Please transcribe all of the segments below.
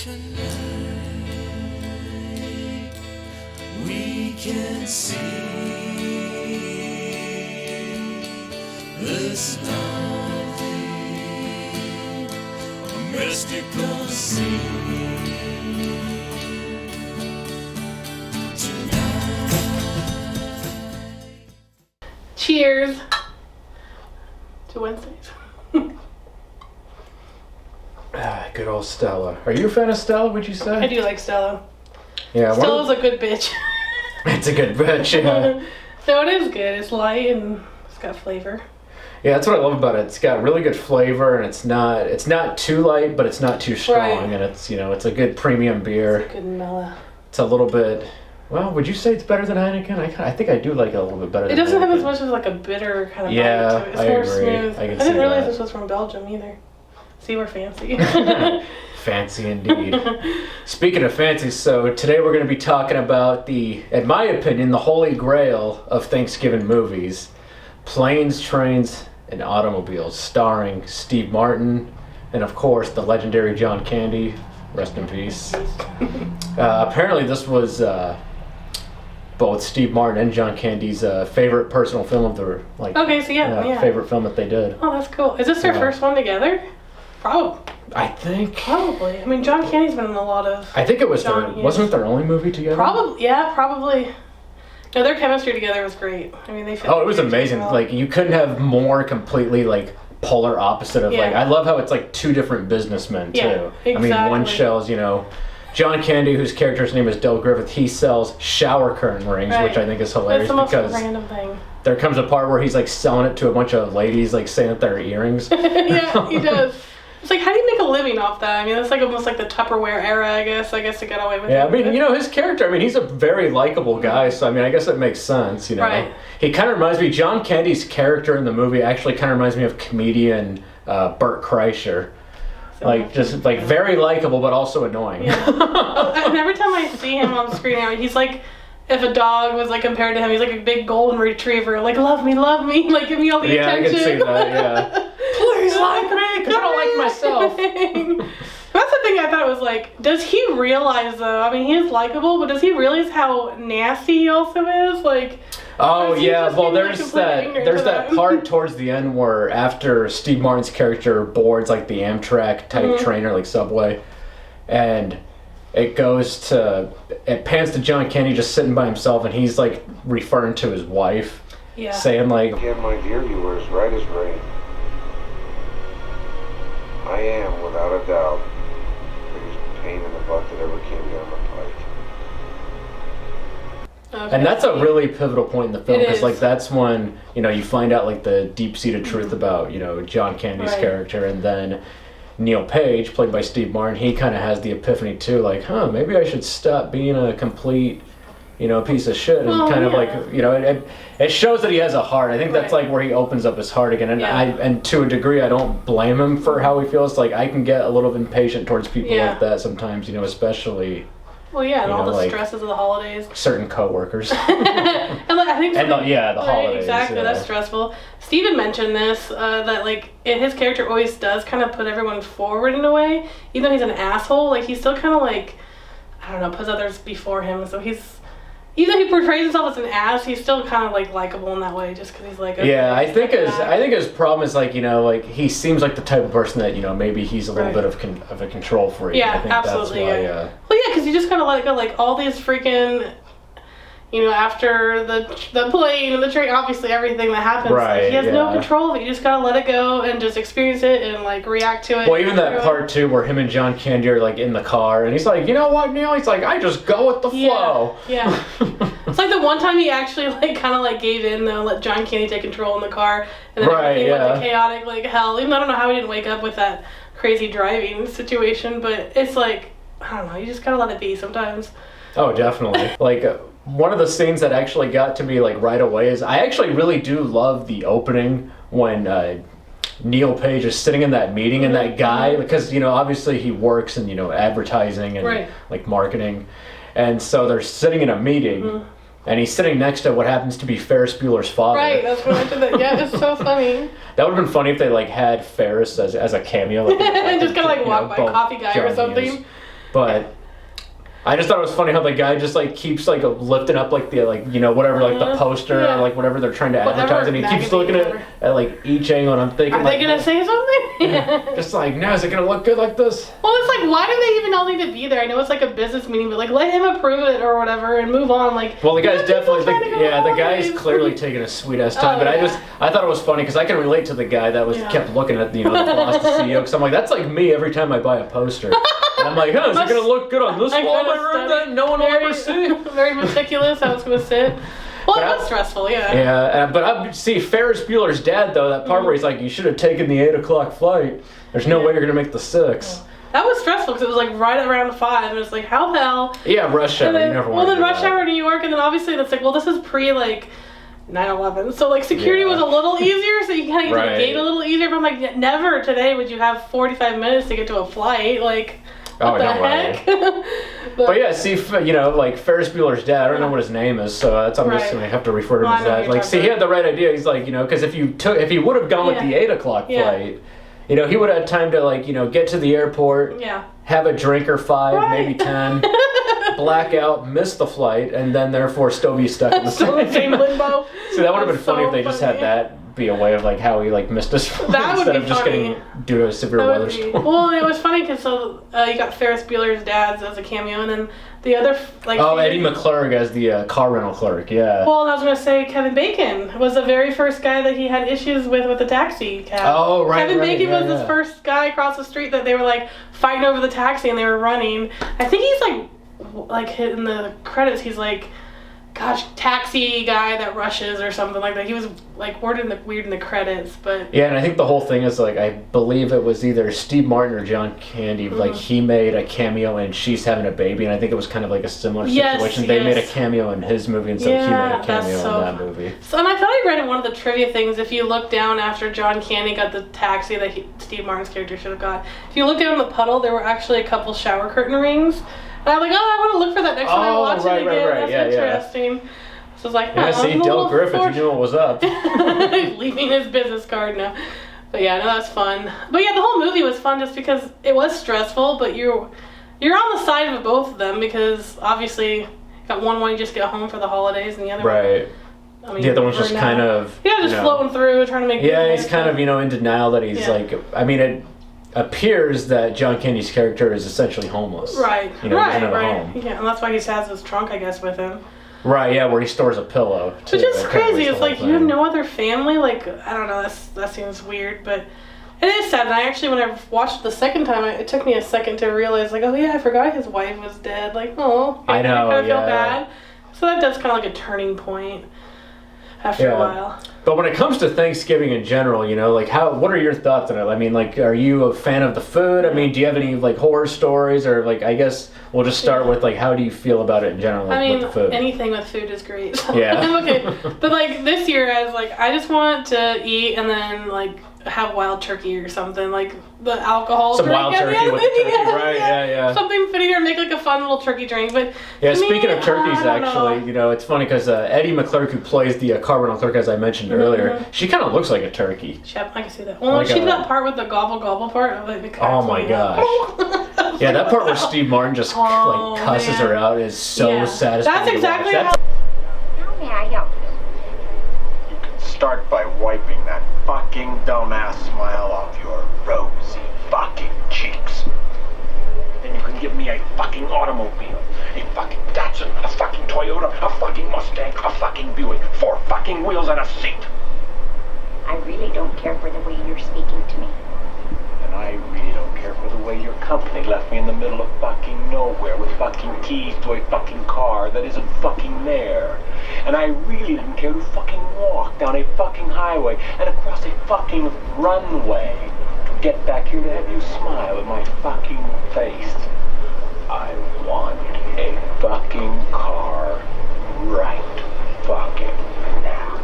Tonight we can see this night, a mystical scene. Cheers to Wednesdays. Good old Stella. Are you a fan of Stella, would you say? I do like Stella. Yeah, Stella's a good bitch. It's a good bitch, yeah. No, it is good. It's light and it's got flavor. Yeah, that's what I love about it. It's got really good flavor, and it's not too light, but it's not too strong, Right. and it's it's a good premium beer. It's a good mellow. It's a little bit. Well, would you say it's better than Heineken? I think I do like it a little bit better. It than doesn't Heineken. have as much as like a bitter kind of Yeah, bite to it. It's I more agree. smooth. I can didn't see realize that. this was from Belgium either. See, we're fancy. Fancy indeed. Speaking of fancy, so today we're going to be talking about in my opinion, the holy grail of Thanksgiving movies, Planes, Trains, and Automobiles, starring Steve Martin and, of course, the legendary John Candy. Rest in peace. Apparently this was both Steve Martin and John Candy's favorite personal film of their Okay, so yeah. favorite film that they did. Oh, that's cool. Is this their first one together? Probably. I think. Probably. I mean, John Candy's been in a lot of. I think it was John Hughes. wasn't it their only movie together? Probably. Yeah, probably. No, their chemistry together was great. I mean, they. fit Oh, it was together amazing. well. Like, you couldn't have more completely polar opposite of Yeah. I love how it's two different businessmen too. Yeah, I mean, one exactly. sells John Candy, whose character's name is Del Griffith, he sells shower curtain rings, Right. which I think is That's hilarious the most because random thing. there comes a part where he's selling it to a bunch of ladies, saying that they're earrings. Yeah, he does. It's like, how do you make a living off that? I mean, that's almost like the Tupperware era, I guess to get away with it. Yeah, I mean, his character, he's a very likable guy, so, I guess it makes sense, Right. He kind of reminds me, John Candy's character in the movie actually kind of reminds me of comedian Bert Kreischer. Just very likable, but also annoying. Yeah. And every time I see him on screen now, he's like, if a dog was compared to him, he's like a big golden retriever. Love me, give me all the Yeah, attention. I can see that, yeah. Please like me, because I don't like myself. That's the thing I thought was does he realize though? I mean, he is likable, but does he realize how nasty he also is? Oh he yeah, just well being, there's completely ignorant that to that? part towards the end where after Steve Martin's character boards the Amtrak type trainer Subway, and it pans to John Candy just sitting by himself, and he's referring to his wife, Yeah. saying Again, my dear, you were as right as rain. I am, without a doubt, the biggest pain in the butt that ever came down the pike. Okay. And that's a really pivotal point in the film, It because is. that's when you find out the deep-seated truth about John Candy's Right. character, and then Neil Page, played by Steve Martin, he kind of has the epiphany too, maybe I should stop being a complete piece of shit, and Well, kind yeah. it shows that he has a heart. I think that's Right. where he opens up his heart again, and Yeah. and to a degree I don't blame him for how he feels. I can get a little impatient towards people Yeah. like that sometimes, especially Well, yeah, and all the like- stresses of the holidays. certain coworkers. And I think And something- the right, holidays, exactly, yeah. that's stressful. Steven mentioned this, that his character always does kind of put everyone forward in a way, even though he's an asshole. He still kind of I don't know, puts others before him. So even though he portrays himself as an ass, he's still kind of likable in that way, just because he's okay, Yeah, I think that. his problem is he seems like the type of person that maybe he's a little Right. bit of a control freak. Yeah, I think absolutely. That's why, Yeah. Well, yeah, because you just gotta let it go. All these freaking, after the plane and the train, obviously everything that happens, Right, he has no yeah. control of it. You just gotta let it go and just experience it and react to it. Well, even that part too, where him and John Candy are in the car, and he's like, you know what, Neil? He's like, I just go with the flow. Yeah. It's the one time he actually kind of gave in though, let John Candy take control in the car, and then Right, everything went yeah. to chaotic hell. Even though I don't know how he didn't wake up with that crazy driving situation, but it's I don't know, you just gotta let it be sometimes. Oh, definitely. One of the scenes that actually got to me right away is I actually really do love the opening when Neil Page is sitting in that meeting, and that guy, because obviously he works in advertising and Right. marketing, and so they're sitting in a meeting, and he's sitting next to what happens to be Ferris Bueller's father. Right, that's what I did. That. Yeah, it's so funny. That would have been funny if they had Ferris as a cameo, Just kind of walk by a both coffee guy or John something. Hughes. But I just thought it was funny how the guy just like keeps like lifting up like the like whatever like the poster or like whatever they're trying to advertise, and he keeps looking at like each angle, and I'm thinking, are they gonna say something? Just like, now is it gonna look good like this? Well, it's like, why do they even all need to be there? I know it's like a business meeting, but like let him approve it or whatever and move on. Like, well, the guy's definitely the guy's holidays. clearly taking a sweet ass time. But I thought it was funny because I can relate to the guy that was kept looking at the boss, the CEO, because I'm like, that's like me every time I buy a poster. And I'm like, is it gonna look good on this wall in my room that no one will ever see? Very meticulous how it's gonna sit. Well, it was stressful, yeah. Yeah, but I see Ferris Bueller's dad though. That part where he's like, you should have taken the 8 o'clock flight. There's no way you're gonna make the 6. That was stressful because it was like right around 5, and it's like, how the hell? Yeah, rush hour. Then, you never want. Well, to then rush hour New York, and then obviously it's like, well, this is pre like 9/11, so like security was a little easier, so you kind of get to the gate a little easier. But I'm like, never today would you have 45 minutes to get to a flight, like. What the heck? But yeah, see, like Ferris Bueller's dad, I don't know what his name is, so I'm just going to have to refer to him as that. Like, see, he had the right idea. He's like, because if he would have gone with the 8 o'clock flight, he would have had time to like, get to the airport, have a drink or 5, maybe 10, black out, miss the flight, and then therefore still be stuck in the same limbo. So that would have been funny if they just had that be a way of like how he like missed his flight instead of just getting due to a severe weather storm. Well, it was funny because you got Ferris Bueller's dad as a cameo, and then the other like Eddie McClurg as the car rental clerk. Yeah. Well, I was gonna say Kevin Bacon was the very first guy that he had issues with the taxi cab. Oh right. Kevin Bacon was the first guy across the street that they were like fighting over the taxi and they were running. I think he's like hitting the credits. He's like, gosh, taxi guy that rushes or something like that. He was like weird in the credits, but yeah, and I think the whole thing is like I believe it was either Steve Martin or John Candy. Like he made a cameo and she's having a baby, and I think it was kind of like a similar situation. They made a cameo in his movie, and so he made a cameo in that movie. So, and I thought I read in one of the trivia things, if you look down after John Candy got the taxi that Steve Martin's character should have got, if you look down in the puddle, there were actually a couple shower curtain rings. And I'm like, I want to look for that next time I watch it again. That's interesting. So it's like, see, Del Griffith, you knew what was up. Leaving his business card now. But yeah, no, that's fun. But yeah, the whole movie was fun just because it was stressful, but you're on the side of both of them because obviously you got one you just get home for the holidays, and the other one. The other one's just kind of floating through, trying to make. Yeah, he's kind of in denial that he's like. I mean, it appears that John Candy's character is essentially homeless. Right. He doesn't have a home. Yeah, and that's why he has his trunk, I guess, with him. Right, yeah, where he stores a pillow. Which is crazy. It's like, you have no other family? Like, I don't know, that seems weird, but it is sad. And I actually, when I watched it the second time, it took me a second to realize, like, oh yeah, I forgot his wife was dead. Like, oh. I know, I kind of feel bad. So that does kind of like a turning point after a while. But when it comes to Thanksgiving in general, like what are your thoughts on it? I mean, like, are you a fan of the food? I mean, do you have any like horror stories, or like, I guess we'll just start with like, how do you feel about it in general? Like, with the food? Anything with food is great. So yeah. I'm okay. But like this year, I was like, I just want to eat and then like have wild turkey or something, like the alcohol some drink wild turkey with the turkey, right? Yeah. Something fitting, or make like a fun little turkey drink. But yeah, speaking of turkeys, actually, it's funny because Eddie McClurg, who plays the car rental clerk, as I mentioned earlier, she kind of looks like a turkey. Yep, I can see that. Well, like she's that part with the gobble gobble part of like the oh my gosh. Yeah, that part where Steve Martin just like cusses her out is so satisfying. That's exactly how may I help you? You can start by wiping that fucking dumbass smile off your rosy fucking cheeks. Then you can give me a fucking automobile, a fucking Datsun, a fucking Toyota, a fucking Mustang, a fucking Buick, 4 fucking wheels and a seat. I really don't care for the way you're speaking to me. And I really don't care for the way your company left me in the middle of fucking nowhere with fucking keys to a fucking car that isn't fucking there. And I really didn't care to fucking walk down a fucking highway and across a fucking runway to get back here to have you smile at my fucking face. I want a fucking car right fucking now.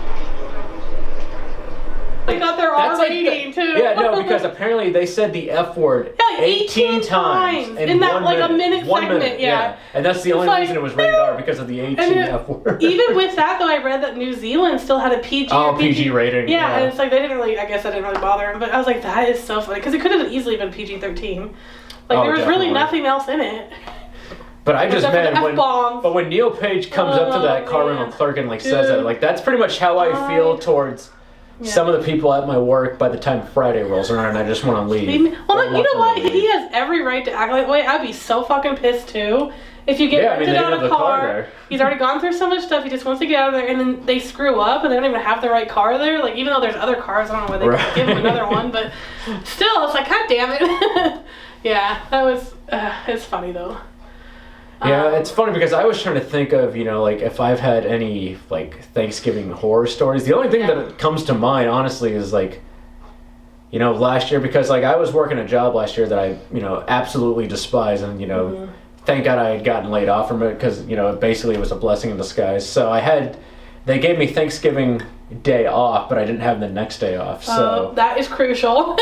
They got their R rating too. Yeah, no, because apparently they said the F word 18 times in that like a minute segment. Yeah. And that's the only reason it was rated R, because of the 18 F word. Even with that, though, I read that New Zealand still had a PG. PG rating. Yeah, and it's like they didn't really. I guess that didn't really bother them. But I was like, that is so funny because it could have easily been PG-13. Like there was really nothing else in it. But I just, Except for man, the F-bombs. but when Neil Page comes up to that car rental clerk and like says that, like that's pretty much how I feel towards some of the people at my work by the time Friday rolls around and I just want to leave. Well, you know what? He has every right to act that way. I'd be so fucking pissed too. If you get rented out a car, he's already gone through so much stuff, he just wants to get out of there, and then they screw up and they don't even have the right car there. Like, even though there's other cars, I don't know where they can give him another one, but still, it's like, God damn it. Yeah, that was, it's funny though. Yeah, it's funny because I was trying to think of, like if I've had any like Thanksgiving horror stories. The only thing that comes to mind, honestly, is like, last year, because like I was working a job last year that I, absolutely despise, and thank God I had gotten laid off from it because, basically it was a blessing in disguise. So they gave me Thanksgiving Day off, but I didn't have the next day off. So that is crucial.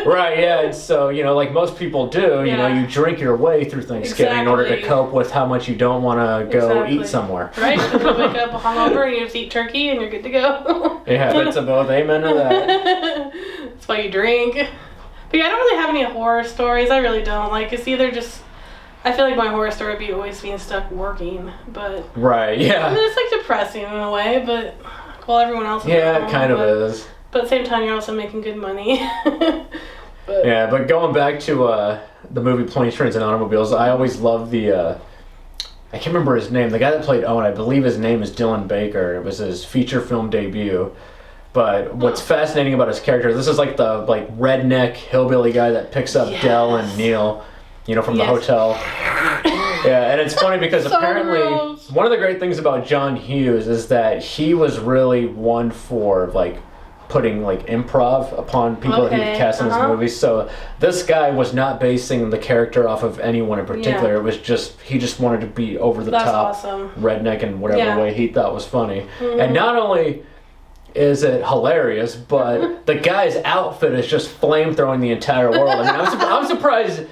Right, yeah. And so, like most people do, you drink your way through Thanksgiving in order to cope with how much you don't want to go eat somewhere. Right, and you wake up hungover and you just eat turkey and you're good to go. Yeah, that's both. Amen to that. That's why you drink. But yeah, I don't really have any horror stories. I really don't. Like, it's either just... I feel like my horror story would be always being stuck working, but... Right, yeah. I mean, it's like depressing in a way, but... Well, everyone else is. Yeah, it kind of is. But at the same time, you're also making good money. But going back to the movie Planes, Trains, and Automobiles, I always loved the... I can't remember his name. The guy that played Owen, I believe his name is Dylan Baker. It was his feature film debut. But what's fascinating about his character, this is like the redneck hillbilly guy that picks up Del and Neil, from the hotel. Yeah, and it's funny because apparently one of the great things about John Hughes is that he was really one for putting improv upon people that he would cast in his movies. So this guy was not basing the character off of anyone in particular. It was he just wanted to be over the top, redneck in whatever way he thought was funny. Mm-hmm. And not only is it hilarious, but the guy's outfit is just flame throwing the entire world. I mean, I'm surprised.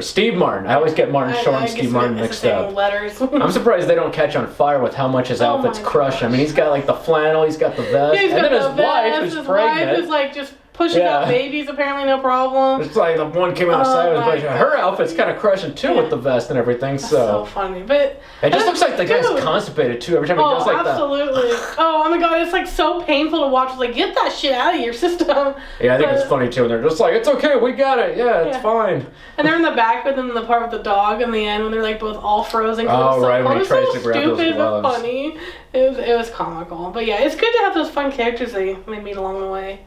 Steve Martin. I always get Martin Short and Steve Martin mixed up. Letters. I'm surprised they don't catch on fire with how much his outfit's crushed. I mean, he's got the flannel, he's got the vest, and then his wife, who's pregnant. His wife is just pushing out babies, apparently no problem. It's like the one came outside of his bush. Her outfit's kind of crushing too with the vest and everything. That's so funny, but it just looks like the guy's constipated too every time he does that. Absolutely. Oh my god, it's so painful to watch. It's get that shit out of your system. Yeah, I think it's funny too, and they're just it's okay, we got it. Yeah, it's fine. And they're in the back with them in the part with the dog in the end when they're both all frozen. Oh right, when he tries to grab those gloves. Stupid but funny. It was comical, but yeah, it's good to have those fun characters they meet along the way.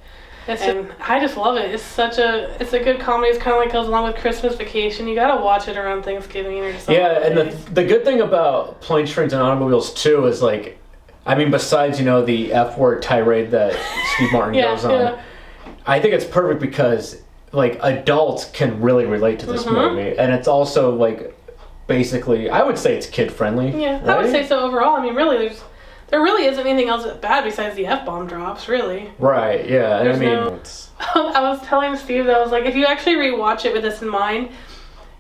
And I just love it. It's a good comedy. It's kind of goes along with Christmas Vacation. You gotta watch it around Thanksgiving or something. Yeah, and the good thing about Planes, Trains, and Automobiles too is besides the F word tirade that Steve Martin goes on, I think it's perfect because adults can really relate to this movie, and it's also basically I would say it's kid friendly. Yeah, right? I would say so overall. I mean, really, there really isn't anything else bad besides the F-bomb drops, really. Right, yeah. I was telling Steve that I was if you actually rewatch it with this in mind,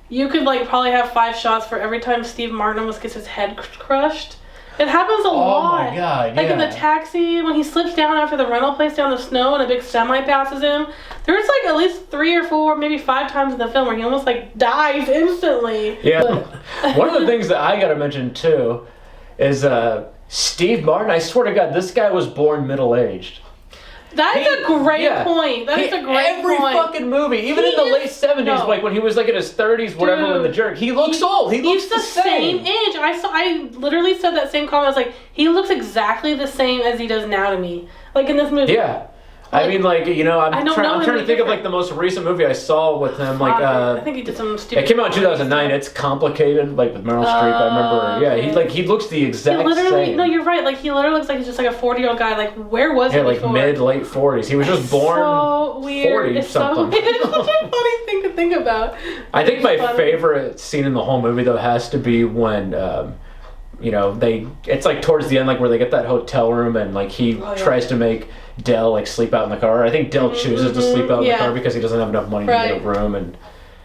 you could probably have 5 shots for every time Steve Martin almost gets his head crushed. It happens a lot. Oh my god, in the taxi, when he slips down after the rental place down the snow and a big semi passes him, there's at least 3 or 4, maybe 5 times in the film where he almost dies instantly. Yeah. One of the things that I gotta mention too is Steve Martin, I swear to God, this guy was born middle-aged. That's a great point. That is a great point. Every fucking movie, even in the late 70s, when he was in his 30s, whatever, in The Jerk, he looks old. He looks the same age. I literally said that same comment. I was he looks exactly the same as he does now to me. In this movie. Yeah. I mean, I'm trying to think of the most recent movie I saw with him. I think he did some stupid. It came out in 2009. It's Complicated, with Meryl Streep. I remember. Yeah, he looks the exact same. No, you're right. He literally looks like he's just a 40-year-old guy. Where was he before? Mid-late 40s. He was just born so weird. 40 something. It's such a funny thing to think about. I think my favorite scene in the whole movie though has to be when. It's towards the end, where they get that hotel room and he tries to make Del sleep out in the car. I think Del chooses to sleep out in the car because he doesn't have enough money to get a room, and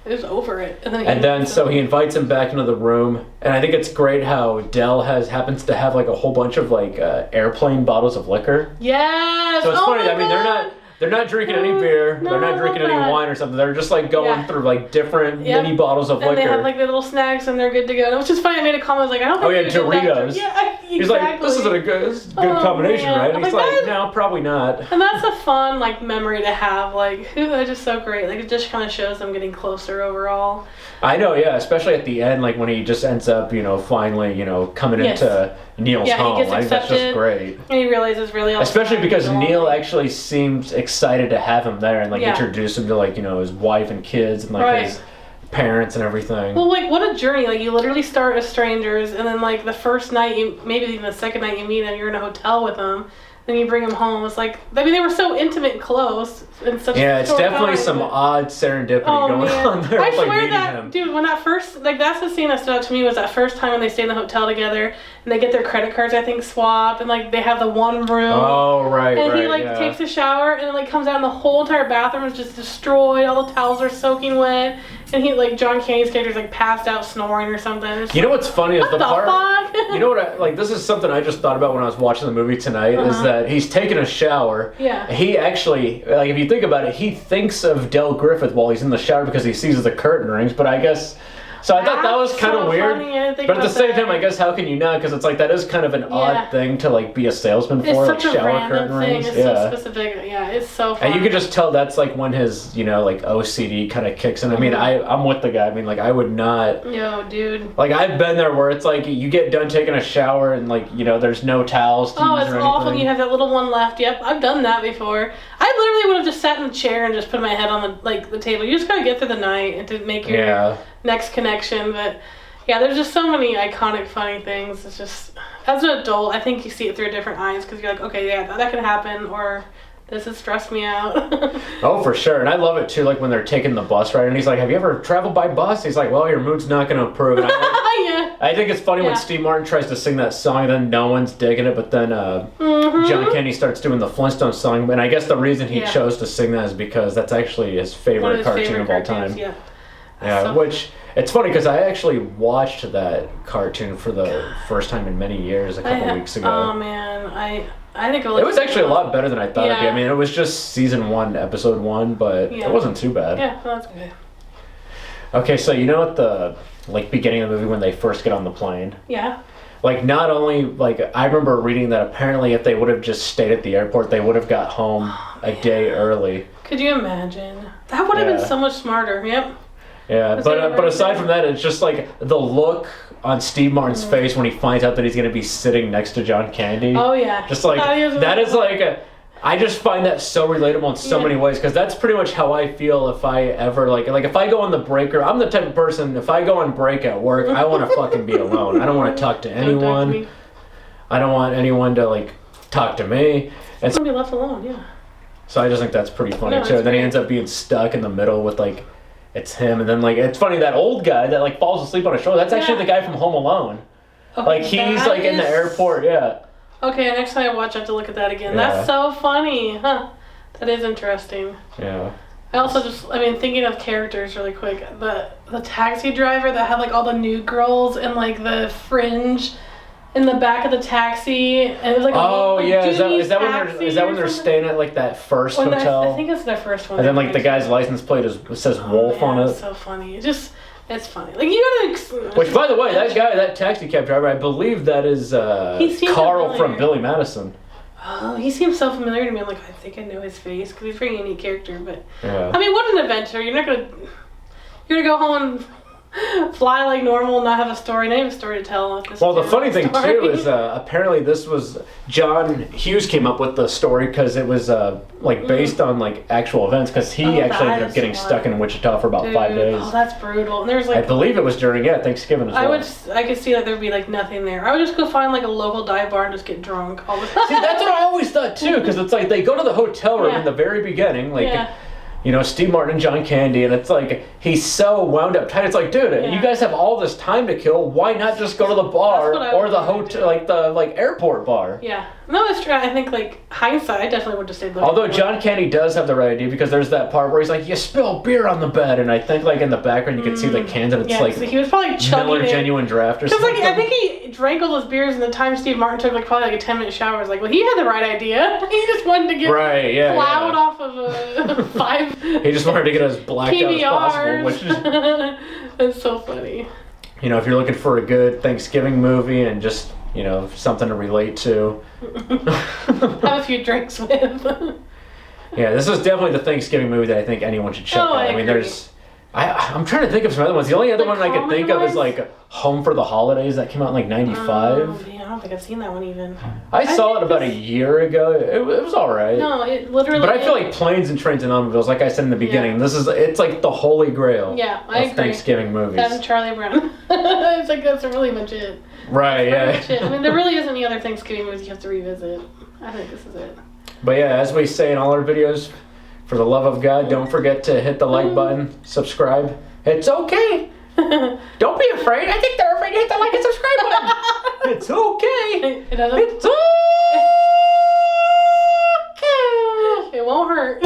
is over it. And then so he invites him back into the room, and I think it's great how Del happens to have a whole bunch of airplane bottles of liquor. Yes. So it's funny. I mean, They're not drinking any beer. No, They're not I drinking love any that. wine or something. They're just like going Yeah. through like different Yep. mini bottles of And liquor. they have like their little snacks and they're good to go. Which is funny. I made a comment. I was like, I don't think Oh, yeah, we did that. Doritos. Yeah, exactly. He's like, this isn't a good Oh, combination, man. right? I'm He's like, like, that- no, probably not. And that's a fun like memory to have. Like, that's just so great. Like, it just kind of shows them getting closer overall. I know, yeah, especially at the end, like when he just ends up, finally, coming Yes. into Neil's Yeah, he home. gets I think that's just accepted. great. And he realizes really all Especially the because time he's Neil lonely. actually seems excited to have him there and like Yeah. introduce him to like, his wife and kids and like Right. his parents and everything. Well, like, what a journey. Like, you literally start as strangers, and then, like, the first night, maybe even the second night you meet him, you're in a hotel with him, then you bring him home. It's like, I mean, they were so intimate and close in such Yeah, a it's short definitely time, some but- odd serendipity Oh, going man. on there. I with, like, swear meeting that, him. dude, when that first, like, that's the scene that stood out to me was that first time when they stay in the hotel together, and they get their credit cards, I think, swapped, and, like, they have the one room. Oh, right, And right, he, like, yeah. takes a shower, and, like, comes out, and the whole entire bathroom is just destroyed. All the towels are soaking wet. And he, like, John Candy's character's, like, passed out snoring or something. It's You know what's funny is what the the part. fuck? You know what? This is something I just thought about when I was watching the movie tonight. Is that he's taking a shower. Yeah. He actually, like, if you think about it, he thinks of Del Griffith while he's in the shower because he sees the curtain rings. But I guess. So I thought that was That's kind of so weird. funny. I didn't think But at the about same that. time, I guess how can you not? Because it's like that is kind of an odd thing to like be a salesman It's for, like such a shower random curtain thing. rings. It's Yeah. so specific. Yeah, it's so funny. And you can just tell that's like when his, like OCD kind of kicks in. I mean, I'm with the guy. I mean, like I would not. Yo, dude. Like I've been there where it's like you get done taking a shower and like there's no towels to Oh, use it's or awful. anything. You have that little one left. Yep, I've done that before. I literally would have just sat in the chair and just put my head on the table. You just gotta get through the night and to make your next connection. But yeah, there's just so many iconic, funny things. It's just as an adult, I think you see it through different eyes because you're like, okay, yeah, that can happen, or this has stressed me out. Oh, for sure. And I love it too. Like when they're taking the bus ride, and he's like, "Have you ever traveled by bus?" He's like, "Well, your mood's not going to improve." And Yeah. I think it's funny when Yeah. Steve Martin tries to sing that song, and then no one's digging it. But then John Candy starts doing the Flintstones song, and I guess the reason he chose to sing that is because that's actually his One favorite of his cartoon favorite of all cartoons, time. Yeah. Yeah, So- which it's funny because I actually watched that cartoon for the first time in many years a couple weeks ago. Oh man, I think It was actually a lot better than I thought it'd be. Yeah. I mean, it was just season 1, episode 1, but Yeah. it wasn't too bad. Yeah, well, that's good. Okay, so at the beginning of the movie when they first get on the plane, Yeah. like not only I remember reading that apparently if they would have just stayed at the airport, they would have got home a day early. Could you imagine? That would have Yeah. been so much smarter. Yep. Yeah, That's but what but I aside said. from that, it's just like the look on Steve Martin's face when he finds out that he's going to be sitting next to John Candy. Oh yeah. Just like Thought he was that gonna- is like I just find that so relatable in so Yeah. many ways because that's pretty much how I feel if I ever like if I go on the breaker. I'm the type of person if I go on break at work, I want to fucking be alone. I don't want to talk to Don't talk to anyone. me. I don't want anyone to talk to me. And Don't be left alone. Yeah. so I just think that's pretty funny No, too. it's And then he great. ends up being stuck in the middle with it's him, and then it's funny that old guy that falls asleep on his shoulder. That's actually Yeah. the guy from Home Alone. Okay, He's that in the is- airport. Yeah. Okay, next time I watch, I have to look at that again. Yeah. That's so funny, huh? That is interesting. Yeah. I also thinking of characters really quick. The taxi driver that had all the new girls and the fringe in the back of the taxi, and it was Oh yeah, is that Judy's when taxi they're or something? staying at that first When hotel? I think it's their first one. and then the guy's license plate says Wolf on It's it. so funny. It's funny. You gotta. Which, by the way, that taxi cab driver, I believe that is He seems Carl familiar. from Billy Madison. Oh, he seems so familiar to me. I'm like, I think I know his face because he's a very unique character. But Yeah. I mean, what an adventure! You're gonna go home and fly like normal, and not have a story, not even a story to tell. Well, the funny thing too is apparently this was John Hughes came up with the story because it was based on actual events because he actually that ended up is getting smart. stuck in Wichita for about 5 days. Oh, that's brutal. And there's I believe it was during Thanksgiving as well. I could see that there'd be nothing there. I would just go find a local dive bar and just get drunk all the time. See, that's what I always thought too, because it's they go to the hotel room Yeah. in the very beginning, Yeah. Steve Martin and John Candy, and it's he's so wound up tight. It's dude, Yeah. you guys have all this time to kill. Why not just go to the bar That's what I or would the do, hotel, the airport bar? Yeah. No, it's true. I think, like, hindsight, I definitely would have stayed looking. Although John Candy does have the right idea, because there's that part where he's like, you spill beer on the bed, and I think, like, in the background you can see the cans, and it's like so he was probably chugging Miller it. Genuine Draft or Because, something. like, I think he drank all those beers in the time Steve Martin took, like, probably, like, a 10-minute shower. I was like, well, he had the right idea. He just wanted to get plowed off of a 5 He just wanted to get as blacked out as possible, which is... That's so funny. You know, if you're looking for a good Thanksgiving movie and just, you know, something to relate to. Have a few drinks with. Yeah, this is definitely the Thanksgiving movie that I think anyone should check out. I mean, there's... I'm trying to think of some other ones. The only other one I could think of is, like, Home for the Holidays that came out in, like, 95. Oh, man, I don't think I've seen that one even. I saw it about a year ago. It was all right. No, it literally... But I feel like Planes and Trains and Automobiles, like I said in the beginning, it's like the holy grail I of agree. Thanksgiving movies. That and Charlie Brown. It's like, that's really much it. Right, Pretty much it. I mean, there really isn't any other Thanksgiving movies you have to revisit. I think this is it. But yeah, as we say in all our videos, for the love of God, don't forget to hit the like button, subscribe. It's okay. Don't be afraid. I think they're afraid to hit the like and subscribe button. It's okay. It doesn't. It's okay. It won't hurt.